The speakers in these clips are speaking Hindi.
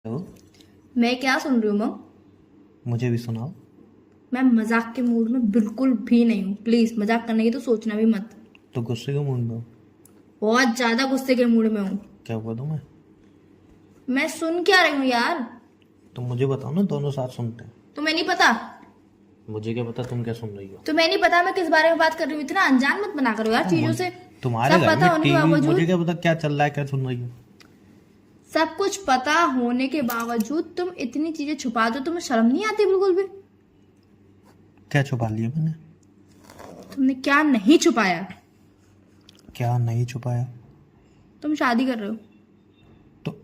हेलो। मैं क्या सुन रही हूँ मम? मुझे भी सुनाओ। मैं मजाक के मूड में बिल्कुल भी नहीं हूँ। प्लीज मजाक करने की तो सोचना भी मत। तो गुस्से के मूड में हो? बहुत ज्यादा गुस्से के मूड में हूँ। क्या हुआ तुम्हें? मैं सुन क्या रही हूँ यार? तुम मुझे बताओ ना, दोनों साथ सुनते हैं। तुम्हें नहीं पता? मुझे क्या पता तुम क्या सुन रही हो? तुम्हें नहीं पता मैं किस बारे में बात कर रही हूँ? इतना अनजान मत बना करो यार चीजों से। तुम्हारे सब घर पता में होने के टीवी, मुझे बावजूद क्या पता क्या चल रहा है, क्या सुन रही हो? सब कुछ पता होने के बावजूद तुम इतनी चीजें छुपा दो। तुम्हें शर्म नहीं आती बिल्कुल भी? क्या छुपा लिया मैंने? तुमने क्या नहीं छुपाया? क्या नहीं छुपाया? तुम शादी कर रहे हो। तो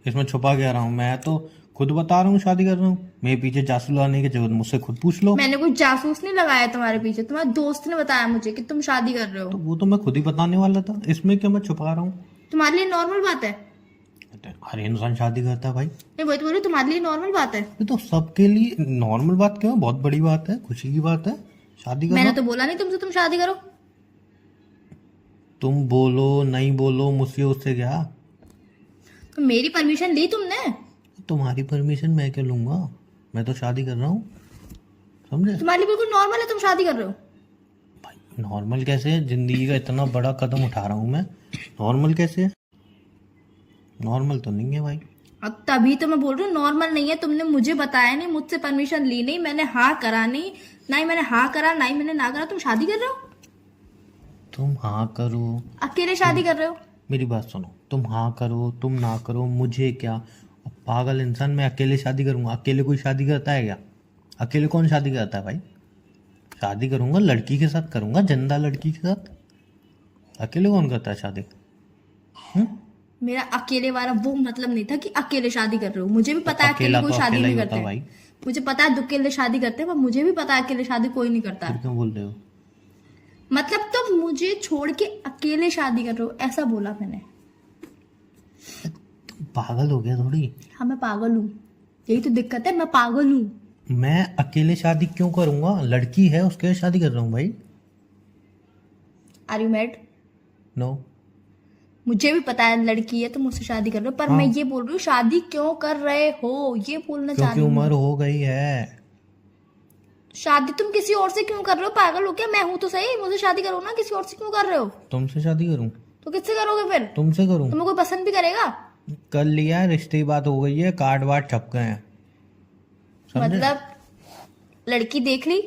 इसमें छुपा क्या रहा हूँ? मैं तो खुद बता रहा हूँ शादी कर रहा हूँ। मेरे पीछे जासूस लगाने की जरूरत, मुझसे खुद पूछ लो। मैंने कोई जासूस नहीं लगाया तुम्हारे पीछे। तुम्हारे दोस्त ने बताया मुझे कि तुम शादी कर रहे हो। तो वो तो मैं खुद ही बताने वाला था, इसमें क्या मैं छुपा रहा हूँ? तुम्हारे लिए नॉर्मल बात है। हर इंसान शादी करता है भाई। नहीं वही तो बोल रही हूँ, तुम्हारे लिए नॉर्मल बात है। ये तो सबके लिए नॉर्मल बात क्यों है? बहुत बड़ी बात है, खुशी की बात है। शादी मैंने करना। तो बोला नहीं तुमसे तुम शादी करो। तुम बोलो नहीं बोलो, मुझसे उससे क्या? तो मेरी परमिशन ली तुमने? तुम्हारी परमिशन मैं क्यों लूंगा? मैं तो शादी कर रहा हूँ, समझे? तुम्हारे लिए बिल्कुल नॉर्मल है तुम शादी कर रहे हो। भाई नॉर्मल कैसे है? जिंदगी का इतना बड़ा कदम उठा रहा हूँ मैं, नॉर्मल कैसे है? नॉर्मल तो नहीं है भाई। अब तभी तो मैं बोल रही हूँ नॉर्मल नहीं है। तुमने मुझे बताया नहीं, मुझसे परमिशन ली नहीं, मैंने हाँ करा नहीं। ना ही मैंने हाँ करा, ना ही मैंने ना करा। तुम शादी कर रहे हो। तुम हाँ करो। अकेले शादी कर रहे हो। मेरी बात सुनो, तुम हाँ करो तुम ना करो मुझे क्या? अब पागल इंसान, मैं अकेले शादी करूंगा? अकेले कोई शादी करता है क्या? अकेले कौन शादी करता है भाई? शादी करूंगा लड़की के साथ करूंगा, जिंदा लड़की के साथ। अकेले कौन करता है शादी? हम्म? मेरा अकेले वाला वो मतलब नहीं था कि अकेले शादी कर रहे हो। मुझे भी पता है अकेले अकेला कोई तो शादी अकेला ही नहीं होता करते। भाई। मुझे पता है अकेले शादी करते हैं, पर मुझे भी पता है अकेले शादी कोई नहीं करता फिर है। क्यों बोल रहे हो? मतलब तुम मुझे छोड़ के अकेले शादी कर रहे हो, ऐसा बोला मैंने। पागल हो गया थोड़ी? हाँ मैं पागल हूँ। यही तो दिक्कत है, मैं पागल हूँ। मैं अकेले शादी क्यों करूंगा? लड़की है उसके साथ शादी कर रहा हूँ भाई। Are you married? नो। मुझे भी पता है लड़की है तो मुझसे शादी कर रहे हो, पर हाँ, मैं ये बोल रही हूँ शादी क्यों कर रहे हो, ये बोलना चाह क्योंकि रही उम्र हूँ। हो गई है। शादी तुम किसी और से क्यों कर रहे हो? पागल हो क्या? मैं हूं तो सही, मुझसे शादी करो ना। किसी और से क्यों कर रहे हो? तुमसे शादी करूं? तो किससे करोगे फिर? तुमसे करूं? तुम्हें कोई पसंद भी करेगा? कर लिया, रिश्ते की बात हो गई है, कार्ड वार्ड छप गए हैं, समझे? मतलब लड़की देख ली?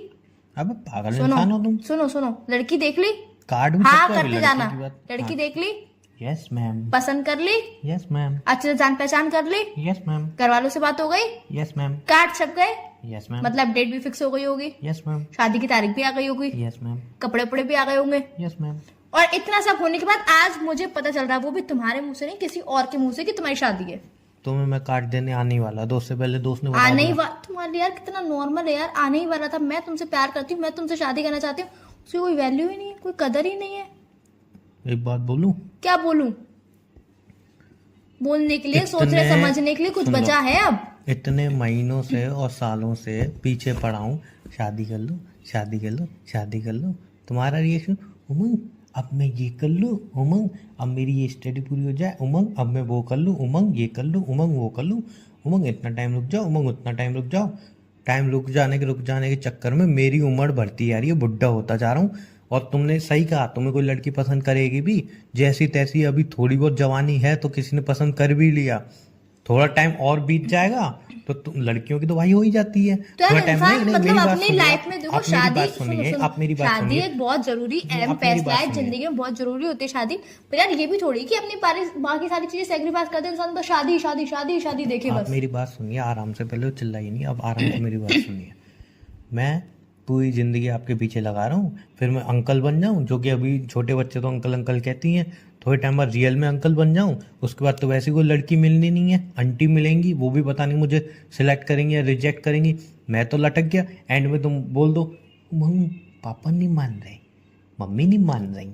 अबे पागल सुनो इंसान हो तुम। सुनो सुनो, लड़की देख ली? कार्ड भी हाँ छप गया, अभी करते लड़की जाना। की बात। लड़की हाँ। देख ली? Yes ma'am. पसंद कर ली? Yes ma'am. अच्छे से जान पहचान कर ली? Yes ma'am. घर वालों से बात हो गई? Yes ma'am. कार्ड छप गए? Yes ma'am. मतलब डेट भी फिक्स हो गई होगी? Yes ma'am. शादी की तारीख भी आ गई होगी? Yes ma'am. कपड़े उपड़े भी आ गए होंगे? Yes ma'am. और इतना सब होने के बाद आज मुझे पता चल रहा है, वो भी तुम्हारे मुंह से नहीं, किसी और के मुंह से, कि तुम्हारी शादी है। तुम्हें मैं कार्ड देने आने ही वाला, दोस्त से पहले दोस्त ने बता आने ही दिया। तुम्हारे यार कितना नॉर्मल है यार। आने ही वाला था। मैं तुमसे प्यार करती हूँ, मैं तुमसे शादी करना चाहती हूँ। उसकी कोई वैल्यू ही नहीं है, कोई कदर ही नहीं है। एक बात बोलूं? क्या बोलूं? बोलने के लिए, सोचने इतने- समझने के लिए कुछ सुन लो। बचा है अब? इतने महीनों से और सालों से पीछे पड़ा हूँ, शादी कर लो शादी कर लो शादी कर लो। तुम्हारा रिएक्शन, उमंग अब मैं ये कर लूँ, उमंग अब मेरी ये स्टडी पूरी हो जाए, उमंग अब मैं वो कर लूँ, उमंग ये कर लूँ, उमंग वो कर लूँ, उमंग इतना टाइम रुक जाओ, उमंग उतना टाइम रुक जाओ। टाइम रुक जाने के चक्कर में मेरी उम्र बढ़ती जा रही है, बुढ़ा होता जा रहा हूँ। और तुमने सही कहा, तुम्हें कोई लड़की पसंद करेगी भी जैसी तैसी। अभी थोड़ी बहुत जवानी है तो किसी ने पसंद कर भी लिया, थोड़ा टाइम और बीत जाएगा तो तुम लड़कियों की तो भाई हो ही जाती है। तो यार थोड़ा टाइम इंसान नहीं, मतलब मेरी बात अपनी सुनिए, लाइफ में देखो आप मेरी शादी, बात सुनो सुनिए, सुनो, आप मेरी बात शादी सुनिए। एक बहुत जरूरी अहम आप मेरी फैसला बात है सुनिए। जिंदगी में, बहुत जरूरी होती है शादी। पर यार ये भी थोड़ी कि अपनी बाकी सारी चीजें सेक्रीफाइस कर दे इंसान, तो शादी शादी शादी शादी देखे आप बस। मेरी बात सुनिए आराम से, पहले चिल्लाइए नहीं, अब आराम से मेरी बात सुनिए। मैं पूरी ज़िंदगी आपके पीछे लगा रहा हूँ, फिर मैं अंकल बन जाऊँ, जो कि अभी छोटे बच्चे तो अंकल अंकल कहती हैं, थोड़े टाइम बाद रियल में अंकल बन जाऊँ, उसके बाद तो वैसे कोई लड़की मिलनी नहीं है, आंटी मिलेंगी, वो भी पता नहीं मुझे सिलेक्ट करेंगी या रिजेक्ट करेंगी। मैं तो लटक गया। एंड में तुम बोल दो मम्मी पापा नहीं मान रहे, मम्मी नहीं मान रही,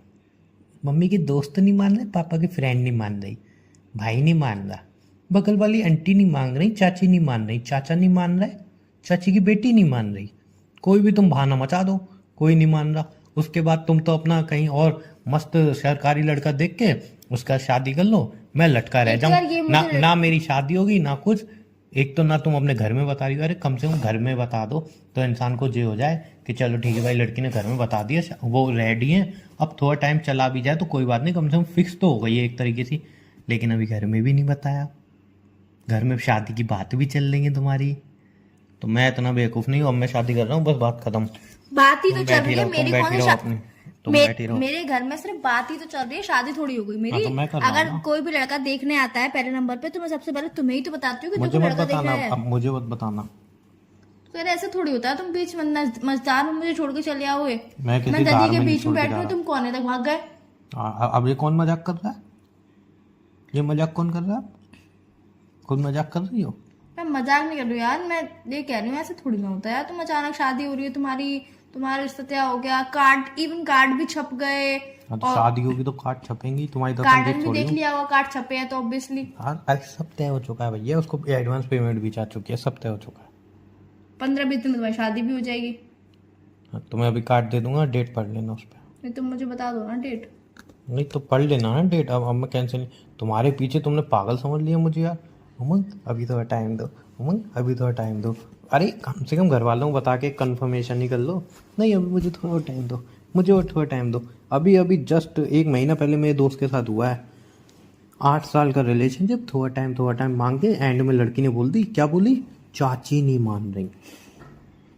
मम्मी के दोस्त नहीं मान रहे, पापा के फ्रेंड नहीं मान रही, भाई नहीं मान रहा, बगल वाली आंटी नहीं मान रही, चाची नहीं मान रही, चाचा नहीं मान रहा, चाची की बेटी नहीं मान रही, कोई भी तुम बहाना मचा दो, कोई नहीं मान रहा। उसके बाद तुम तो अपना कहीं और मस्त सरकारी लड़का देख के उसका शादी कर लो, मैं लटका रह एक बार ये जाऊं ना, मुझे ना मेरी शादी होगी ना कुछ। एक तो ना तुम अपने घर में बता रही हो, अरे कम से कम घर में बता दो तो इंसान को ये हो जाए कि चलो ठीक है भाई, लड़की ने घर में बता दिया, वो रेडी है, अब थोड़ा टाइम चला भी जाए तो कोई बात नहीं, कम से कम फिक्स तो हो गई है एक तरीके से। लेकिन अभी घर में भी नहीं बताया, घर में शादी की बात भी चल रही है तुम्हारी। तो मैं इतना बेवकूफ़ नहीं हूँ, अब मैं शादी कर रहा हूँ, बस बात खत्म। बात ही तो तुम चल बैठी रही है, रहो, तुम मेरी बैठी कौन रहो सी अपनी, तुम बैठी रहो। मेरे घर में सिर्फ बात ही तो चल रही है, शादी थोड़ी हो गई मेरी। हाँ, तो मैं कर रहा हूँ अगर ना। कोई भी लड़का देखने आता है पहले नंबर पे तो मैं सबसे पहले तुम्हें ही तो बताती हूँ कि मुझे देखो मत लड़का देख बताना, रहा है। अब मुझे मत बताना। तो यार ऐसे थोड़ी होता है, तुम बीच में मझदार में मुझे छोड़ के चले आओगे। मैं किसी मैं कार गली में के नहीं बीच छोड़ में के बैठ जा रही हूँ, रहा। तुम कोने तक भाग गए। अब ये कौन मजाक कर रहा है? ये मजाक कौन कर रहा है? खुद मजाक कर रही हो? मैं मजाक नहीं कर रही हूँ यार, मैं ये कह रही हूँ ऐसे थोड़ी ना होता है यार। तुम अचानक शादी हो रही है तुम्हारी, तुम्हारा रिश्ता तय हो गया, कार्ड भी छप गए, हाँ, तो और शादी होगी तो कार्ड छपेंगी, तुम्हारी तो गार्डन देख भी थोड़ी देख हूँ। लिया होगा, कार्ड छपे हैं तो ऑब्वियसली हाँ, अरे सब तय हो चुका है भैया, उसको एडवांस पेमेंट भी जा चुकी है, सब तय हो चुका है। 15-20 दिन में तुम्हारी शादी भी हो जाएगी। हाँ, तो मैं अभी कार्ड दे दूंगा, डेट पढ़ लेना उस पर। नहीं तुम मुझे बता दो ना डेट। नहीं तो पढ़ लेना ना डेट। अब मैं कैंसिल नहीं, तुम्हारे पीछे तुमने पागल समझ लिया मुझे यार। उमंग अभी थोड़ा टाइम दो, उमंग अभी थोड़ा टाइम दो। अरे कम से कम घर वालों को बता के कंफर्मेशन ही कर लो। नहीं अभी मुझे थोड़ा टाइम दो, मुझे और थोड़ा टाइम दो। अभी अभी जस्ट 1 महीना पहले मेरे दोस्त के साथ हुआ है, 8 साल का रिलेशनशिप, थोड़ा टाइम मांग के एंड में लड़की ने बोल दी, क्या बोली? चाची नहीं मान रही।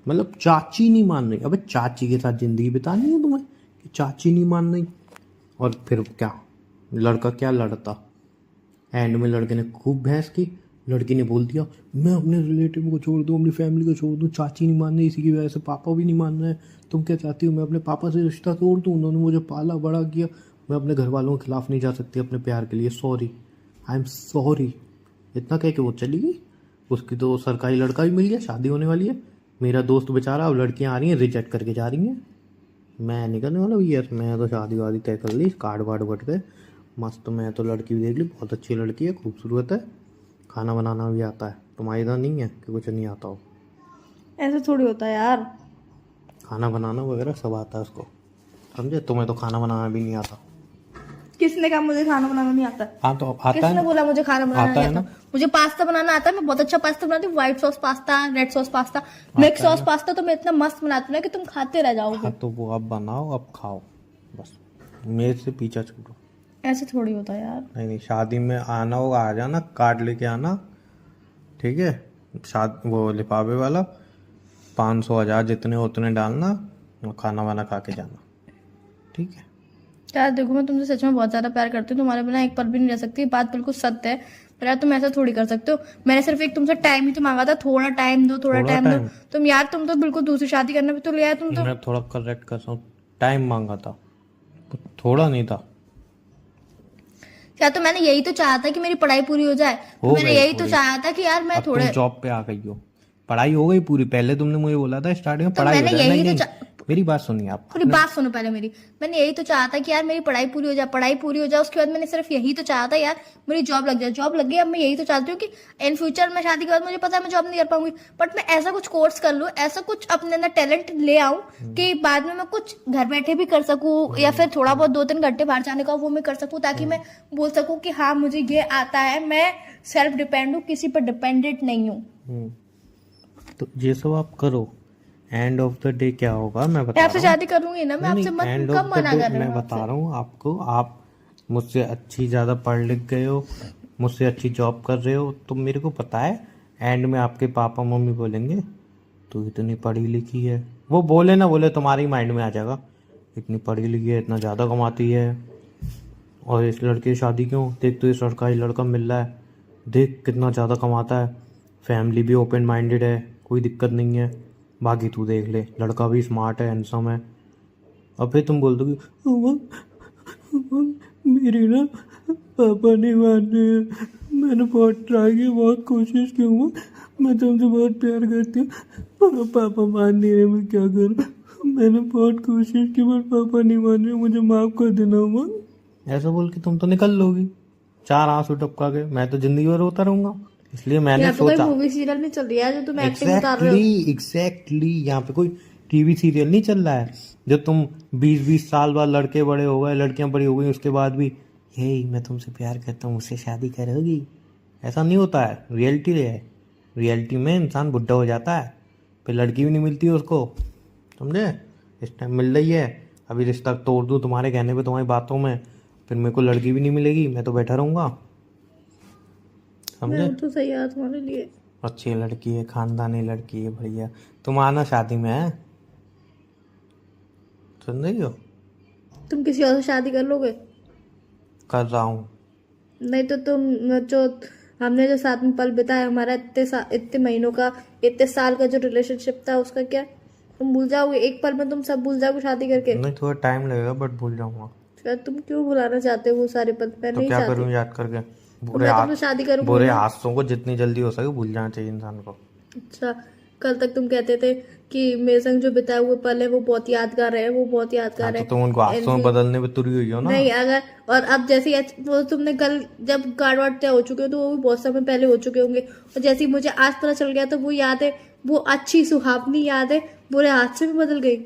मतलब चाची नहीं मान रही। अबे चाची के साथ जिंदगी बितानी है तुम्हें कि चाची नहीं मान रही? और फिर क्या, लड़का क्या लड़ता, एंड में लड़के ने खूब बहस की। लड़की ने बोल दिया मैं अपने रिलेटिव को छोड़ दूँ, अपनी फैमिली को छोड़ दूँ, चाची नहीं मान रही, इसी की वजह से पापा भी नहीं मान रहे हैं। तुम क्या चाहती हो मैं अपने पापा से रिश्ता तोड़ दूँ? उन्होंने मुझे पाला बड़ा किया, मैं अपने घर वालों के खिलाफ नहीं जा सकती अपने प्यार के लिए, सॉरी, आई एम सॉरी। इतना कह के वो चली गई। उसकी तो सरकारी लड़का भी मिल गया, शादी होने वाली है। मेरा दोस्त बेचारा, अब लड़कियां आ रही हैं रिजेक्ट करके जा रही हैं। मैं नहीं करने वाला भैया, मैं तो शादी वादी तय कर ली, कार्ड वार्ड बट गए मस्त। मैं तो लड़की भी देख ली, बहुत अच्छी लड़की है, खूबसूरत है, खाना बनाना भी आता है। तुम्हारी इधर नहीं है कि कुछ नहीं आता हो? ऐसे थोड़ी होता है यार। खाना बनाना वगैरह सब आता है उसको, समझे? तुम्हें तो खाना बनाना भी नहीं आता। किसने कहा मुझे खाना बनाना नहीं आता? हाँ तो आता किसने है, बोला मुझे खाना बनाना आता नहीं है आता? ना। मुझे पास्ता बनाना आता है, मैं बहुत अच्छा पास्ता बनाती हूँ। White sauce pasta, red sauce pasta, mix sauce pasta तो मैं इतना मस्त बनाती हूँ ना कि तुम खाते रह जाओगे। हाँ तो वो अब बनाओ, अब खाओ, बस मेरे से पीछा छूटो। ऐसे थोड़ी होता है यार। नहीं, शादी में आना होगा आ जाना, कार्ड लेके आना, ठीक है? वो लिफाफे वाला 500 1000 जितने उतने डालना, और खाना वाना खा के जाना, ठीक है? यार देखो मैं तुमसे सच में बहुत ज्यादा प्यार करती हूँ, तुम्हारे बिना एक पल भी नहीं रह सकती, बात बिल्कुल सत्य है। पर यार तुम ऐसा थोड़ी कर सकते हो। मैंने सिर्फ एक तुमसे टाइम ही तो मांगा था, थोड़ा टाइम दो, थोड़ा टाइम दो। तुम तो बिल्कुल दूसरी शादी करने पे तो ले आए तुम तो। मैं थोड़ा करेक्ट कर रहा हूँ, टाइम मांगा था, थोड़ा नहीं था। या तो मैंने यही तो चाहा था कि मेरी पढ़ाई पूरी हो जाए, तो मैंने यही तो चाहा था कि यार मैं अब थोड़े तुम जॉब पे आ गई हो, पढ़ाई हो गई पूरी। पहले तुमने मुझे बोला था स्टार्टिंग में तो पढ़ाई हो मैंने जाए। यही नहीं, तो नहीं, मेरी बात सुनिए आप। पूरी बात सुनो पहले मेरी। मैंने यही तो चाहा था कि यार मेरी पढ़ाई पूरी हो जाए, पढ़ाई पूरी हो जाए, उसके बाद मैंने सिर्फ यही तो चाहा था यार मेरी जॉब लग जाए। जॉब लग गई, अब मैं यही तो चाहती हूँ कि इन फ्यूचर में शादी के बाद मुझे पता है मैं जॉब नहीं कर पाऊंगी, बट मैं ऐसा कुछ कोर्स कर लूँ, ऐसा कुछ अपने अंदर टैलेंट ले आऊं कि बाद में मैं कुछ घर बैठे भी कर सकूं, या फिर थोड़ा बहुत 2-3 घंटे बाहर जाने का वो मैं कर सकूं, ताकि मैं बोल सकूं कि हाँ मुझे ये आता है, मैं सेल्फ डिपेंड हूँ, किसी पर डिपेंडेंट नहीं हूँ। तो ये सब आप करो, एंड ऑफ द डे क्या होगा मैं बता आपसे रहा हूँ। शादी करूंगी ना मैं, आपसे एंड कब ऑफ द मना डे कर रही मैं हूँ बता आपसे? रहा हूँ आपको, आप मुझसे अच्छी ज़्यादा पढ़ लिख गए हो, मुझसे अच्छी जॉब कर रहे हो, तो मेरे को पता है एंड में आपके पापा मम्मी बोलेंगे तू इतनी पढ़ी लिखी है। वो बोले ना बोले, तुम्हारे माइंड में आ जाएगा इतनी पढ़ी लिखी है, इतना ज़्यादा कमाती है, और इस लड़के की शादी क्यों? देख तो ये सरकारी लड़का मिल रहा है, देख कितना ज़्यादा कमाता है, फैमिली भी ओपन माइंडेड है, कोई दिक्कत नहीं है, बाकी तू देख ले, लड़का भी स्मार्ट है, हैंडसम है। अब फिर तुम बोल दोगे मेरी ना पापा नहीं मान रहे हैं, मैंने बहुत ट्राई की, बहुत कोशिश की हूँ, मैं तुमसे बहुत प्यार करती हूँ, पर पापा मान नहीं रहे, मैं क्या करूँ? मैंने बहुत कोशिश की पर पापा नहीं मान रहे, मुझे माफ़ कर देना हुआ। ऐसा बोल के तुम तो निकल लोगी 4 आंसू टपका के। मैं तो जिंदगी भर रोता रहूंगा, इसलिए मैंने सोचा। मूवी सीरियल में चल रही है जो तुम एक्टिंग उतार रहे हो। एग्जैक्टली यहाँ पे कोई टीवी सीरियल नहीं चल रहा है जो तुम 20-20 साल बाद लड़के बड़े हो गए, लड़कियां बड़ी हो गई, उसके बाद भी हे मैं तुमसे प्यार करता हूँ, मुझसे शादी करोगी? ऐसा नहीं होता है, रियलिटी है। रियलिटी में इंसान बुढ़ा हो जाता है, फिर लड़की भी नहीं मिलती है उसको, समझे। इस टाइम मिल रही है, अभी रिश्ता तोड़ दूँ तुम्हारे कहने पे, तुम्हारी बातों में, फिर मेरे को लड़की भी नहीं मिलेगी, मैं तो बैठा रहूँगा, समझे। मैं तो सही है तुम्हारे लिए। अच्छी लड़की है, खानदानी लड़की है, बढ़िया। तुम आना शादी में, है, सुन रही हो। तुम किसी और से शादी कर लोगे? कर रहा हूँ। नहीं तो तुम जो हमने जो साथ में पल बिताया, हमारा इतने महीनों का, इतने साल का जो रिलेशनशिप था, उसका क्या? तुम भूल जाओगे एक पल में? तुम सब भूल जाओगे शादी करके? नहीं, थोड़ा टाइम लगेगा बट भूल जाऊंगा। फिर तुम क्यों भुलाना चाहते हो वो सारे पल? मैं तो नहीं क्या चाहती। करूँ याद करके? तो मैं तुमसे शादी करूंगी बुरे ना। हादसों को जितनी जल्दी हो सके भूल जाना चाहिए इंसान को। अच्छा, कल तक तुम कहते थे कि मेरे संग जो बिताए हुए पल है वो बहुत यादगार है, वो बहुत यादगार तो है। तुम उनको हादसों में बदलने पे तुरी हुई हो ना। नहीं, अगर और अब जैसे वो तुमने कल जब गार्ड वार्ड तय हो चुके हो तो वो भी बहुत समय पहले हो चुके होंगे, और जैसे ही मुझे आज पता चल गया तो वो याद है, वो अच्छी सुहावनी याद है, बुरे हादसे में बदल गई।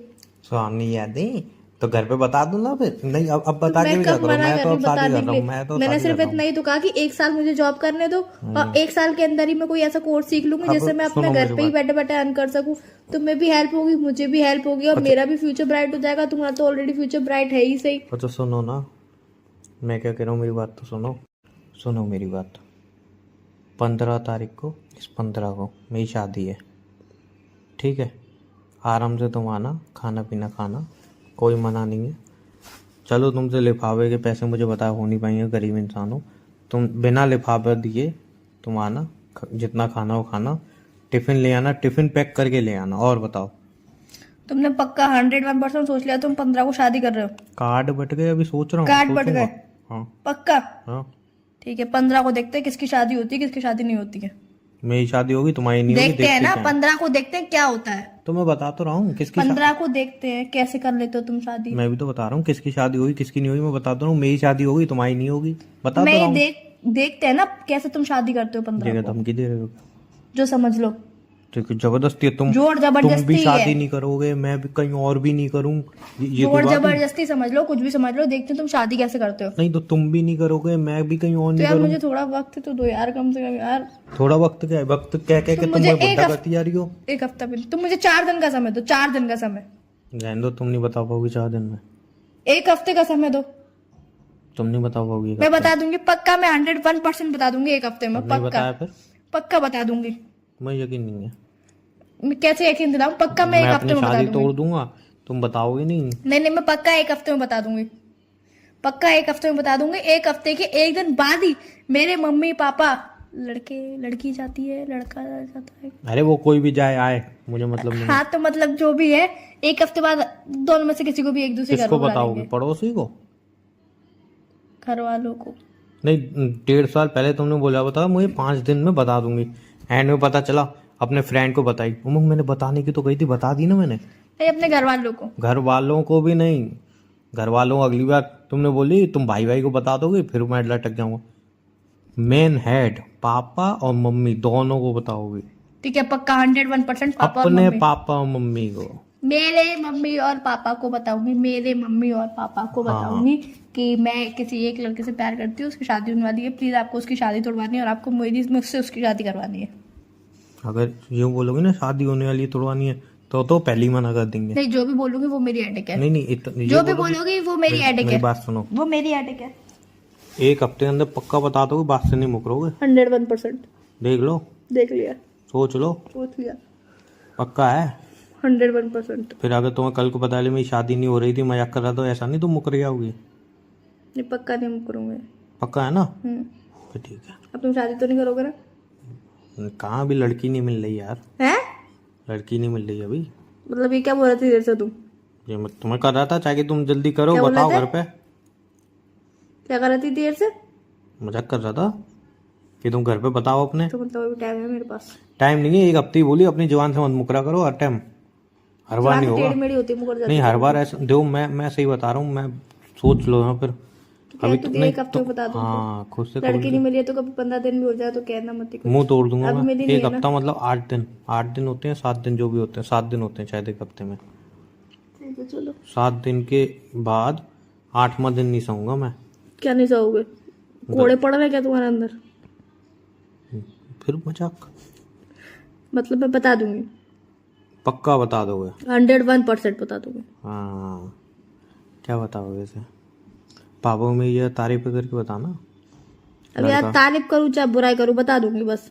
सुहावनी यादें तो घर पे बता दूं ना फिर? नहीं, अब बता के मैं भी क्या कब करूं? मना मैं कर तो रही अब हूँ शादी बताने कर के रहा लिए? हूँ, मैं तो मैंने शादी सिर्फ कर रहा इतना हूँ। ही तो कहा कि 1 साल मुझे जॉब करने दो, और 1 साल के अंदर ही मैं कोई ऐसा कोर्स सीख लूंगी अब जिससे मैं अपने सुनो घर मेरी पे ही बात। बैठे बैठे अर्न कर सकूं। तुम्हें भी हेल्प होगी, मुझे भी हेल्प होगी, और मेरा भी फ्यूचर ब्राइट हो जाएगा। तुम्हारा तो ऑलरेडी फ्यूचर ब्राइट है ही सही। तो सुनो ना, मैं क्या कह रहा हूँ, मेरी बात तो सुनो। सुनो मेरी बात। 15 तारीख को, इस 15 को मेरी शादी है, ठीक है। आराम से तुम आना, खाना पीना खाना, कोई मना नहीं है। चलो तुमसे लिफाफे के पैसे मुझे बता हो नहीं पाएंगे, गरीब इंसान हो तुम, बिना लिफाफे दिए तुम आना, जितना खाना हो खाना, टिफिन ले आना, टिफिन पैक करके ले आना। और बताओ। तुमने पक्का 101% सोच लिया तुम 15 को शादी कर रहे हो? कार्ड बट गए, अभी सोच रहा हूँ, कार्ड बट सोचूंगा। गए? हाँ पक्का? हाँ। ठीक है, 15 को देखते हैं किसकी शादी होती है, किसकी शादी नहीं होती है। मेरी शादी होगी, तुम्हारी नहीं होगी, देखते हैं देखते ना, क्या है। 15 को देखते हैं क्या होता है। तो मैं बता तो रहा हूँ किसकी 15 को देखते हैं कैसे कर लेते हो तुम शादी। मैं भी तो बता रहा हूँ किसकी शादी होगी किसकी नहीं होगी, मैं बता तो रहा हूँ। मेरी शादी होगी, तुम्हारी नहीं होगी, बता तो रहा मैं हूँ। देखते हैं ना कैसे तुम शादी करते हो 15 जगह को, धमकी दे रहे हो? जो समझ लो। तो जबरदस्ती है, जोर तुम जबरदस्ती भी शादी है। नहीं करोगे, मैं भी कहीं और भी नहीं करूँ, ये जोर कोई बात है? जबरदस्ती समझ लो, कुछ भी समझ लो, देखते हैं तुम शादी कैसे करते हो। नहीं तो तुम भी नहीं करोगे, मैं भी कहीं और तो नहीं यार करूँ। मुझे थोड़ा वक्त तो दो यार, कम से कम यार। थोड़ा वक्त क्या है? वक्त क्या क्या तुम मुझे मुझे बुढ़ा करती जा रही हो। एक हफ्ता भी तुम मुझे 4 दिन का समय दो, 4 दिन का समय। रहने दो, तुम नहीं बता पाओगी 4 दिन में, 1 हफ्ते का समय दो, तुम नहीं बता पाओगी। मैं बता दूंगी पक्का। मैं 101% बता दूंगी 1 हफ्ते में, नहीं पक्का बताया फिर? पक्का बता दूंगी। मुझे यकीन नहीं है। मैं कैसे यकीन दिलाऊं? पक्का मैं 1 मैं हफ्ते अपनी में बता शादी दूंगी। तोड़ दूंगा, तुम बताओगे नहीं। नहीं नहीं, मैं पक्का 1 हफ्ते में बता दूंगी, पक्का 1 हफ्ते में बता दूंगी। 1 हफ्ते के 1 दिन बाद ही मेरे मम्मी पापा, लड़की जाती है, लड़का जाता है। अरे वो कोई भी जाए आए, मुझे मतलब नहीं। हाँ तो मतलब जो भी है, 1 हफ्ते बाद दोनों में से किसी को भी एक दूसरे घर किसको बुला बताओगे? लेंगे। पड़ोसी को? घर वालों को। नहीं, 1.5 साल पहले तुमने बोला बता मुझे 5 दिन में बता दूंगी, एंड में पता चला अपने फ्रेंड को बताई। उमंग मैंने बताने की तो कही थी, बता दी ना मैंने। नहीं, अपने घर वालों को। घर वालों को भी नहीं, घर वालों अगली बार तुमने बोली तुम भाई भाई को बता दोगे, फिर मैं लटक जाऊंगा। मेन हेड पापा और मम्मी दोनों को बताओगे। ठीक है, पक्का 101% पापा और अपने मम्मी। पापा और मम्मी को। मेरे मम्मी और पापा को बताऊंगी, मेरे मम्मी और पापा को हाँ। बताऊंगी कि मैं किसी एक लड़के से प्यार करती हूँ, उसकी शादी होने वाली है, प्लीज आपको उसकी शादी तोड़वानी है और आपको मुझसे उसकी शादी करवानी है। अगर यूं बोलोगे ना शादी होने वाली है, तोड़वानी है, तो पहले ही मना कर देंगे। नहीं, जो भी बोलूंगी वो मेरी एडिक है। नहीं नहीं, जो भी बोलोगी वो मेरी एडिक मेरी है। बात सुनो, वो मेरी एडिक है। 1 हफ्ते के अंदर पक्का बता दोगे, बात से नहीं मुकरोगे? 101%। देख लो, देख लिया, सोच लो, सोच लिया। पक्का है? 101%। फिर अगर तुम्हें कल को पता चले मेरी शादी नहीं हो रही थी, मजाक कर रहा था, ऐसा नहीं तुम मुकर जाओगी? नहीं, पक्का नहीं करूंगी। पक्का है ना? हम्म। फिर ठीक है। अब तुम शादी तो नहीं करोगे ना? कहाँ भी लड़की नहीं मिल रही यार, है? लड़की नहीं मिल रही अभी। मतलब ये क्या बोल रहे थे देर से तुम? ये मैं तुम्हें कर रहा था, चाहे कि तुम जल्दी करो, क्या बोल रहे बताओ थे? घर पे। क्या कर रही थी देर से? मजाक कर रहा था कि तुम घर पे बताओ अपने। तो मतलब अभी टाइम है मेरे पास। टाइम नहीं है, 1 हफ्ते ही बोली, अपनी जुबान से मत मुकरा करो हर टाइम, हर बार नहीं होगा। टेढ़ी मेढ़ी होती है, मुकर जाती नहीं, है। हर बार ऐसा दो, मैं सही बता रहा हूँ, मैं सोच लो ना फिर। अभी तो नहीं, 1 हफ्ते में बता दूँ। हाँ खुद से लड़की नहीं मिली है तो कभी 15 दिन भी हो जाए तो कहना मत ही कुछ। मुंह तोड़ दूंगा अभी मैं। मेरी नहीं 1 है ना। हफ्ता मतलब 8 दिन, 8 दिन होते हैं, 7 दिन जो भी होते हैं, 7 दिन होते हैं शायद 1 हफ्ते में। ठीक है, चलो। 7 दिन के बाद 8वां दिन नहीं सोऊंगा मैं। क्या नहीं सोओगे? कोड़े पड़ रहे क्या तुम्हारे अंदर? फिर मजाक। मतलब मैं बता दूंगी, पक्का बता दोगे? 101% बता दूंगी। हाँ, क्या बताओगे इसे? पापा में ये तारीफ करके बताना। अब यार लड़का तारीफ करूँ चाहे बुराई करूँ बता दूंगी बस।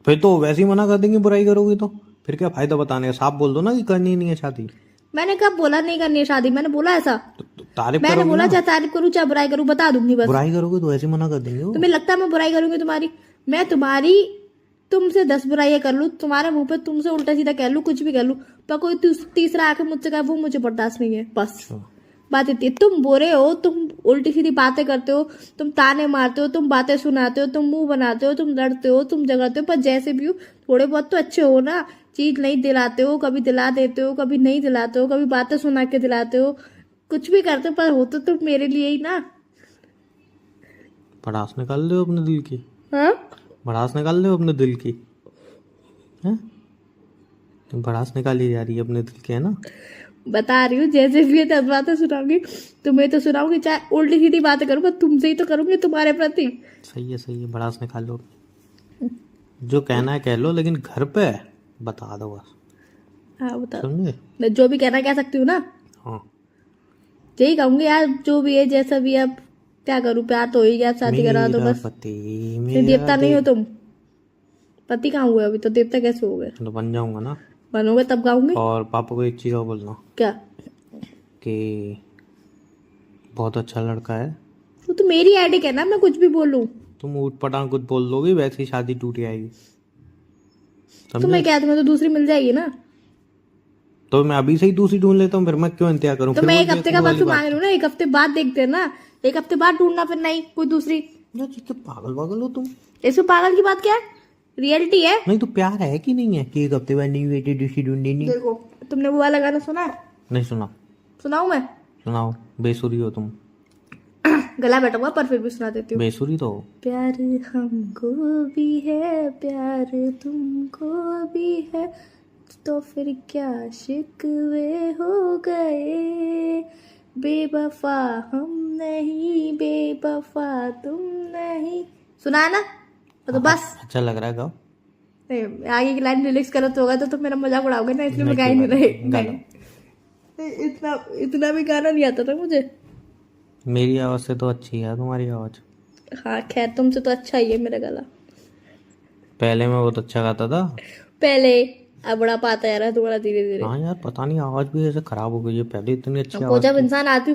फिर तो वैसे ही मना कर देंगे, बुराई करोगी तो फिर क्या फायदा बताने का? साफ बोल दो ना कि करनी नहीं है शादी। मैंने कब बोला नहीं करनी है शादी? मैंने बोला ऐसा? तो तारीफ मैंने करोगी बोला ना? चाहे तारीफ करूँ चाहे बुराई करूँ बता दूंगी बस। बुराई करोगे तो ऐसे मना कर देंगे वो। तुम्हें लगता है मैं बुराई करूंगी तुम्हारी? मैं तुम्हारी तुमसे 10 बुराइयां कर लूं, तुम्हारे मुंह पे तुमसे उल्टा सीधा कह लूं, कुछ भी कह लूं, पर कोई तीसरा आके मुझसे कहे वो मुझे बर्दाश्त नहीं है। बस अच्छा, बात इतनी। तुम बुरे हो, तुम उल्टी सीधी बातें करते हो, तुम ताने मारते हो, तुम बातें सुनाते हो, तुम मुंह बनाते हो, तुम लड़ते हो, तुम झगड़ते हो, पर जैसे भी हो थोड़े बहुत तो अच्छे हो ना। चीज नहीं दिलाते हो, कभी दिला देते हो, कभी नहीं दिलाते हो, कभी बातें सुना के दिलाते हो, कुछ भी करते हो, पर हो तो तुम मेरे लिए ही ना। भड़ास निकाल दो अपने दिल की। हाँ भड़ास निकाल दो अपने दिल की। हैं? तुम भड़ास निकाली जा रही है अपने दिल की, है ना? बता रही हूँ जैसे भी है 10 बातें सुनाऊंगी तुम्हें, तो सुनाऊंगी चाहे उल्टी सीधी बातें करूँ, पर तुमसे ही तो करूंगी, तुम्हारे प्रति। सही है, भड़ास निकाल लो। जो कहना है कह लो, लेकिन घर पे बता दो बस। हाँ बता। समझे? मैं जो भी कहना कह सकती हूँ ना, हाँ। यही कहूंगी यार, जो भी है जैसा भी है, अब क्या करूँ, प्यार तो हो ही गया, शादी करा दो मेरा बस। पति फिर मेरा देवता नहीं हो तुम? पति कहाँ हुए अभी तो, देवता कैसे हो गए? तो बन जाऊंगा ना। बनोगे तब गाऊंगी। और पापा को एक चीज़ और बोलना क्या? कि बहुत अच्छा लड़का है। तो मेरी एडिक है ना, मैं कुछ भी बोलूं। तुम ऊट पटांग कुछ बोल दोगे, वैसे ही शादी टूट जाएगी। तो मैं क्या, तुम्हें तो दूसरी मिल जाएगी ना। तो मैं अभी से ही दूसरी ढूंढ लेता हूँ, फिर मैं क्यों इंतजार करूँ? तो फिर मैं वो एक हफ्ते का देखने बस वाली मांग बात रही हूँ ना, एक हफ्ते बाद देखते हैं ना, एक हफ्ते बाद ढूंढना, फिर नहीं कोई दूसरी। यार ये क्या पागल पागल हो तुम? इसमें पागल की बात क्या है? रियलिटी है। नहीं तो प्यार है कि नहीं है कि एक हफ्ते बाद नहीं बेटी दूसरी ढूंढी नहीं? देखो, तुमने वो वाला गाना सुना है? नहीं सुना। सुनाऊं मैं? सुनाओ। बेसुरी हो तुम। गला बैठा हुआ, पर फिर भी सुना देती हूँ। बेसुरी तो हो। प्यार हमको भी है, प्यार तुमको भी है, तो फिर क्या शिकवे हो गए, बेवफा हम नहीं, बेवफा तुम नहीं। सुना है ना? तो बस। अच्छा लग रहा है, गाओ। नहीं, आगे की लाइन रिलैक्स करो तो होगा, तो तुम मेरा मजाक उड़ाओगे ना, इसलिए मैं गा ही नहीं, नहीं रही। गाना। नहीं, इतना भी गाना नहीं आता था मुझे। मेरी आवाज से तो अच्छी है तुम्हारी आवाज। हाँ खैर, तुमसे तो अच्छा ही है मेरा गला। पहले मैं बहुत अच्छा गाता था। पहले, अब बुढ़ापा आता जा रहा है तुम्हारा धीरे धीरे। हाँ यार, पता नहीं आवाज भी ऐसे खराब हो गई है, पहले इतनी अच्छी वो आवाज जब थी। इंसान आदमी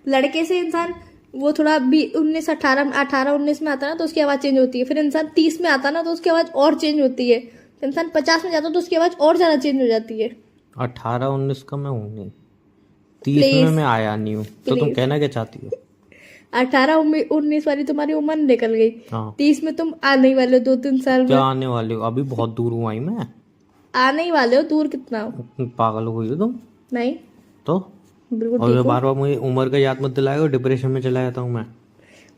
लड़के से इंसान वो थोड़ा भी 19 18 19 में आता ना, तो उसकी आवाज चेंज होती है। फिर इंसान 30 में आता ना, तो उसकी आवाज और चेंज होती है। इंसान 50 में जाता तो उसकी आवाज और ज्यादा चेंज हो जाती है। 18 19 का मैं हूँ नहीं, 30 में मैं आया नहीं हूँ। तो तुम कहना क्या चाहती हो? 18 19 वाली तुम्हारी उम्र निकल गई, हाँ, 30 में तुम आने ही वाले हो, 2 3 साल क्या में आने वाले हो? अभी बहुत दूर हूँ आई मैं। आने ही वाले हो। दूर कितना हो? पागल हो गई हो तुम नहीं, तो। बिल्कुल और ठीक ये हो। बार बार मुझे उम्र का याद मत दिलाएगा, डिप्रेशन में चला जाता हूँ मैं।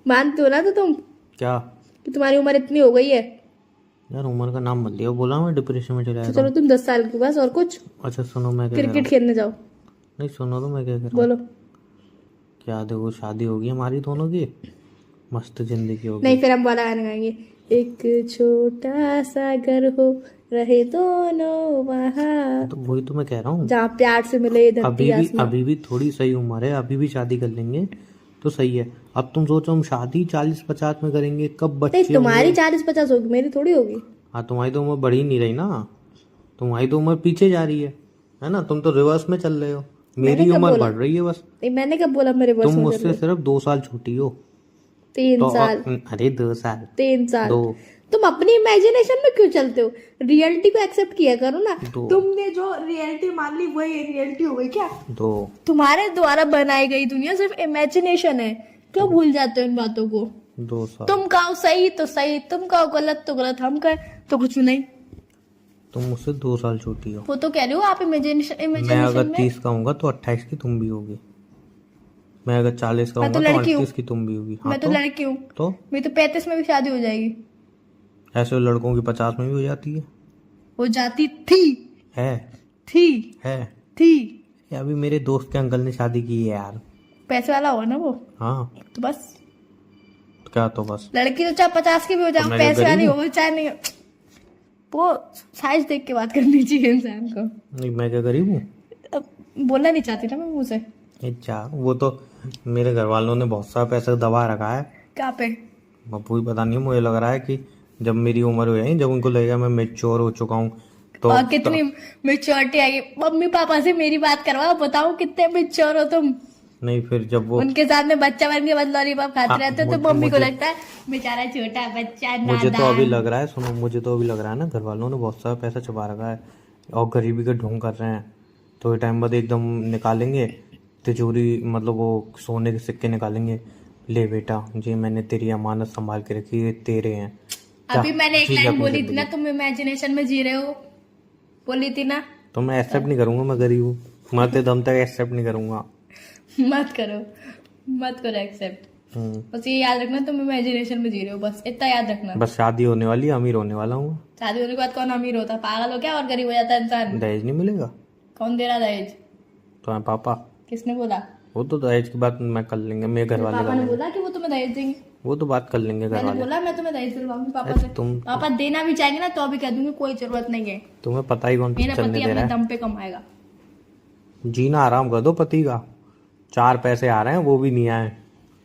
मानते हो ना तो तुम क्या? कि तुम्हारी उम्र इतनी हो गई है? यार उम्र का नाम मत लियो, बोला मैं डिप्रेशन में चला तो जाता चलो हूँ। तुम 10 साल के बस, और कुछ? अच्छा सुनो मैं क्या कह रहा क्रिकेट हूँ। खेलने जाओ। नहीं सुनो तो मैं क्या कह रहा हूँ। बोलो। क्या देखो, शादी होगी हमारी दोनों की, मस्त जिंदगी होगी। नहीं, फिर हम वाला गाना गाएंगे, एक छोटा सा घर हो, रहे दोनों वहाँ, तो वही तो मैं कह रहा हूँ। जहाँ प्यार से मिले धरती आसमां। अभी भी थोड़ी सही उम्र है, अभी भी शादी कर लेंगे तो सही है। अब तुम सोचो हम शादी 40 50 में करेंगे, कब बच्चे नहीं, तुम्हारी होंगे? 40 50 होगी, मेरी थोड़ी होगी। हाँ, तुम्हारी तो उम्र बढ़ ही नहीं रही ना, तुम्हारी तो उम्र पीछे जा रही है ना? तुम तो रिवर्स में चल रहे हो, मेरी कब उम्र बोला? बढ़ रही है बस। नहीं, मैंने कब बोला मेरे बस तुम में चल मुझसे रहे? सिर्फ 2 साल छोटी हो। 3 तो साल। अरे 2 साल। 3 साल। 2 तुम अपनी इमेजिनेशन में क्यों चलते हो? रियलिटी को एक्सेप्ट किया करो ना। दो। तुमने जो रियलिटी मान ली वही रियलिटी हो गई क्या? 2। तुम्हारे द्वारा बनाई गई दुनिया सिर्फ इमेजिनेशन है। क्यों भूल जाते हो इन बातों को? 2 साल। तुम कहो सही तो सही, तुम कहो गलत तो गलत, हम कहे तो कुछ नहीं। तुम मुझसे 2 साल छोटी हो। वो तो कह रही हो आप इमेजिनेशन मैं इमेजिनेशन अगर में। 30 का होऊंगा तो 28 की तुम भी होगी। मैं अगर 40 का मैं तो होऊंगा तो लड़की हूँ। 38 की तुम भी होगी। हाँ मैं तो लड़की हूँ, तो मेरी तो 35 में भी शादी हो जाएगी। ऐसे लड़कों की 50 में भी हो जाती है। हो जाती थी। है थी। है थी। ये अभी मेरे दोस्त के अंकल ने शादी की है यार। पैसे वाला होगा ना वो, हाँ, तो बस। क्या तो बस। लड़की तो चाहे 50 की भी हो जाए, मैं पैसे गरीब वाली हूँ? हो चाहे नहीं हो। वो साइज देख के बात करनी चाहिए इंसान को। नहीं, मैं क्या गरीब हूँ? अब बोलना नहीं चाहती ना मैं मुंह से। अच्छा, वो तो मेरे घर वालों ने बहुत सारा पैसा दबा रखा है। क्या पे? बापू पता नहीं, मुझे लग रहा है कि जब मेरी उम्र हो जाएगी, जब उनको लगेगा मैं मेच्योर हो चुका हूँ तो और कितनी मेच्योरिटी आएगी? मम्मी पापा से मेरी बात करवाओ, बताओ कितने मेच्योर हो तुम। नहीं, फिर जब वो उनके साथ में बच्चा बन के बस लॉलीपॉप खाते हाँ, रहते हो तो मम्मी को लगता है बेचारा छोटा बच्चा मुझे तो अभी नादान। लग रहा है, सुनो, मुझे तो अभी लग रहा है ना, घर वालों ने बहुत सारा पैसा छुपा रखा है और गरीबी का ढोंग कर रहे हैं। थोड़े टाइम बाद एकदम निकालेंगे तिजोरी, मतलब वो सोने के सिक्के निकालेंगे। ले बेटा, जी मैंने तेरी अमानत संभाल के रखी है, तेरे हैं। अभी मैंने एक जी, लाइन अपनी बोली थी जिंदगी। ना, तुम इमेजिनेशन में जी रहे हो, बोली थी ना। तो मैं एक्सेप्ट नहीं करूंगा, मैं गरीब हूँ, मरते दम तक एक्सेप्ट नहीं करूंगा। मत करो एक्सेप्ट। बस ये याद रखना तुम इमेजिनेशन में जी रहे हो, बस इतना याद रखना। बस शादी होने वाली है, अमीर होने वाला हूँ। शादी होने के बाद कौन अमीर होता है? पागल हो क्या? और गरीब हो जाता है इंसान। दहेज नहीं मिलेगा? कौन दे रहा दहेज? तो पापा, किसने बोला? वो तो दहेज की बात मैं कर लेंगे, मेरे घर वाले पापा कर ने लेंगे, बोला कि वो तुम्हें दहेज देंगे? वो तो बात कर लेंगे घर मैंने वाले। बोला मैं तुम्हें दहेज दिलवाऊंगी पापा अरे से। तुम, पापा देना भी चाहेंगे ना तो भी कह दूंगी कोई जरूरत नहीं है, तुम्हें पता ही कौन मेरा चलने पति दे अपने रहा है। दम पे कमाएगा। जीना आराम कर दो पति का। 4 पैसे आ रहे हैं, वो भी नहीं आए,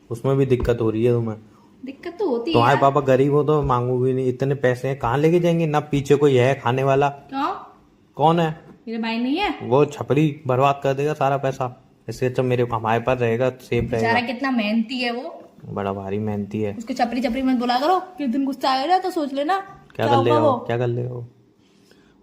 उसमें भी दिक्कत हो रही है तुम्हें। दिक्कत तो होती है तुम्हारे यार। पापा गरीब हो तो मांगोगे नहीं, इतने पैसे हैं कहाँ लेके जाएंगे? ना पीछे कोई है खाने वाला। क्यों? कौन है? मेरे भाई नहीं है? वो छपरी बर्बाद कर देगा सारा पैसा। इससे अच्छा मेरे हमारे पास रहेगा, सेफ बेचारा रहेगा। कितना मेहनती है वो, बड़ा भारी मेहनती है। उसको चपरी चपरी मत बोला करो, किस दिन गुस्सा आएगा ना तो सोच लेना क्या कर होगा लेगा वो। वो? क्या कर लेगा वो?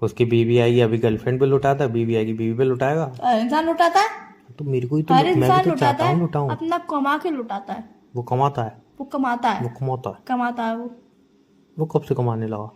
उसकी बीवी आएगी, अभी गर्लफ्रेंड पे लुटाता, बीवी आएगी बीवी पे लुटाएगा। हर इंसान लुटाता है, तो मेरे को ही तो, हर मैं भी इंसान तो लुटाता चाहता हूँ है, लुटाऊं। अपना कमा के लुटाता है। वो कमाता है, वो कमाता वो है, कमाता है। कमाता है वो। वो कब से कमाने लगा?